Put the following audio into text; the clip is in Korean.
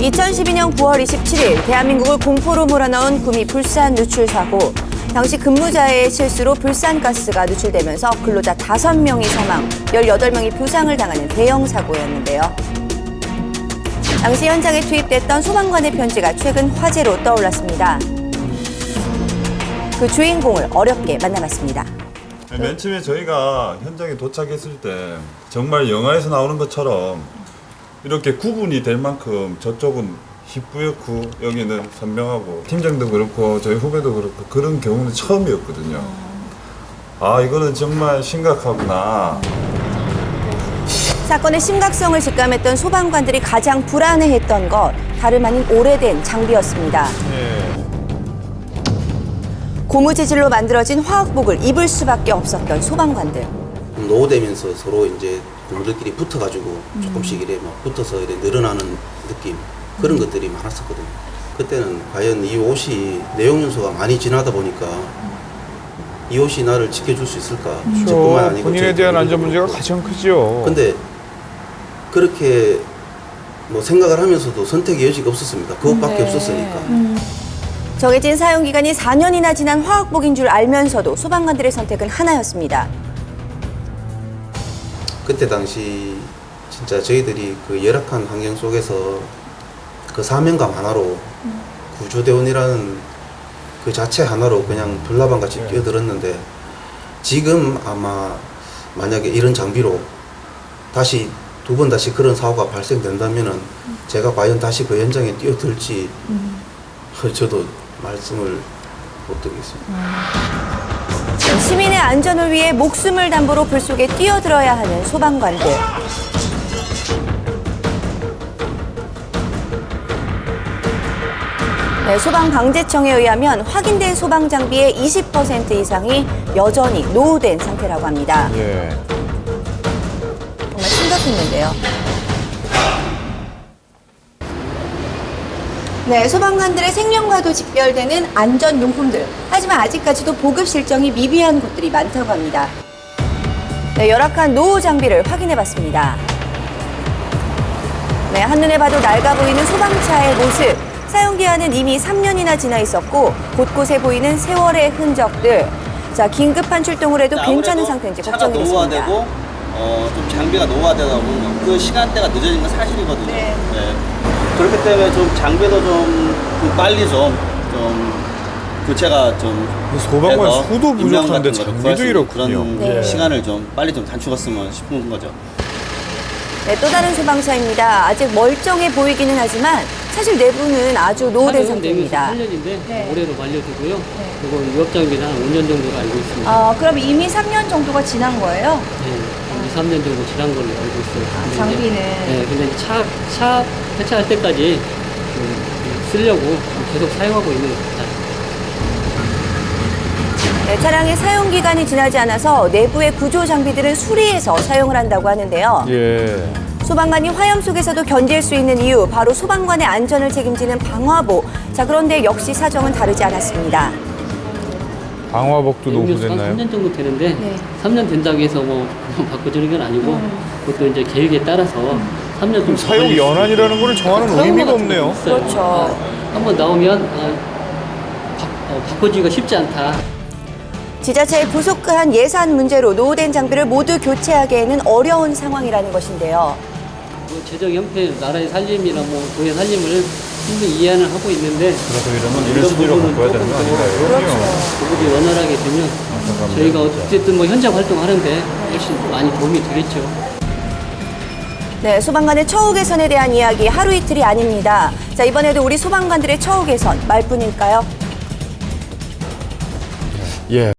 2012년 9월 27일 대한민국을 공포로 몰아넣은 구미 불산 누출 사고. 당시 근무자의 실수로 불산가스가 누출되면서 근로자 5명이 사망, 18명이 부상을 당하는 대형 사고였는데요. 당시 현장에 투입됐던 소방관의 편지가 최근 화제로 떠올랐습니다. 그 주인공을 어렵게 만나봤습니다. 맨 처음에 저희가 현장에 도착했을 때 정말 영화에서 나오는 것처럼 이렇게 구분이 될 만큼 저쪽은 희뿌옇고 여기는 선명하고 팀장도 그렇고 저희 후배도 그렇고 그런 경우는 처음이었거든요. 아, 이거는 정말 심각하구나. 사건의 심각성을 직감했던 소방관들이 가장 불안해했던 것, 다름 아닌 오래된 장비였습니다. 고무재질로 만들어진 화학복을 입을 수밖에 없었던 소방관들. 노후되면서 서로 이제 고무들끼리 붙어가지고 조금씩 이래 막 붙어서 이래 늘어나는 느낌, 그런 것들이 많았었거든요. 그때는 과연 이 옷이 내용 요소가 많이 지나다 보니까 이 옷이 나를 지켜줄 수 있을까? 저뿐만 아니고 본인에 대한 안전 문제가 가장 크죠. 근데 그렇게 뭐 생각을 하면서도 선택의 여지가 없었습니다. 그것밖에 없었으니까. 정해진 사용 기간이 4년이나 지난 화학복인 줄 알면서도 소방관들의 선택은 하나였습니다. 그때 당시 진짜 저희들이 그 열악한 환경 속에서 그 사명감 하나로 구조대원이라는 그 자체 하나로 그냥 불나방같이 뛰어들었는데, 지금 아마 만약에 이런 장비로 다시 두 번 다시 그런 사고가 발생된다면은 제가 과연 다시 그 현장에 뛰어들지 저도 말씀을 못 드리겠습니다. 시민의 안전을 위해 목숨을 담보로 불 속에 뛰어들어야 하는 소방관들. 네, 소방방재청에 의하면 확인된 소방 장비의 20% 이상이 여전히 노후된 상태라고 합니다. 예. 정말 심각했는데요. 네, 소방관들의 생명과도 직결되는 안전용품들. 하지만 아직까지도 보급 실정이 미비한 곳들이 많다고 합니다. 네, 열악한 노후 장비를 확인해봤습니다. 네, 한눈에 봐도 낡아 보이는 소방차의 모습. 사용기한은 이미 3년이나 지나 있었고 곳곳에 보이는 세월의 흔적들. 자, 긴급한 출동을 해도 괜찮은 상태인지 걱정이 됐습니다. 차가 노후화되고 좀 장비가 노후화되다 보면 그 시간대가 늦어진 건 사실이거든요. 네. 그렇기 때문에 좀 장비도 좀 빨리 좀 교체가 좀 소방관 돼서 수도 인명 부족한데 같은 거를 장비도 구할 수 있는 이렇군요. 그런 네. 시간을 좀 빨리 좀 단축했으면 싶은 거죠. 네, 또 다른 소방차입니다. 아직 멀쩡해 보이기는 하지만 사실 내부는 아주 노후된 상태입니다. 8년인데 네. 올해로 만료되고요. 그리고 유업장비는 한 5년 정도로 알고 있습니다. 그럼 이미 3년 정도가 지난 거예요? 네, 2, 3년 정도 지난 걸로 알고 있어요. 근데 장비는? 네, 근데 이제 차 폐차할 때까지 쓰려고 계속 사용하고 있는 것 같아요. 네, 차량의 사용 기간이 지나지 않아서 내부의 구조 장비들을 수리해서 사용을 한다고 하는데요. 예. 소방관이 화염 속에서도 견딜 수 있는 이유, 바로 소방관의 안전을 책임지는 방화복. 자, 그런데 역시 사정은 다르지 않았습니다. 방화복도 연료수가 노후됐나요? 3년 정도 되는데 네. 3년 된다고 해서 뭐 바꿔주는 건 아니고 그것도 이제 계획에 따라서 3년 좀 사용 연한이라는 걸 정하는 의미가 없네요. 그렇죠. 한번 나오면 바꿔주기가 쉽지 않다. 지자체의 부족한 예산 문제로 노후된 장비를 모두 교체하기에는 어려운 상황이라는 것인데요. 뭐 재정 형편, 나라의 살림이나 뭐 도의 살림을 충분히 이해는 하고 있는데 그래서 이러면 이런 순위로 부분은 바꿔야 되는 거 조금 더 아닌가요? 그럼요. 부분이 원활하게 되면 저희가 어쨌든 뭐 현장 활동하는데 훨씬 많이 도움이 되겠죠. 네, 소방관의 처우 개선에 대한 이야기 하루 이틀이 아닙니다. 자, 이번에도 우리 소방관들의 처우 개선 말뿐일까요? 예.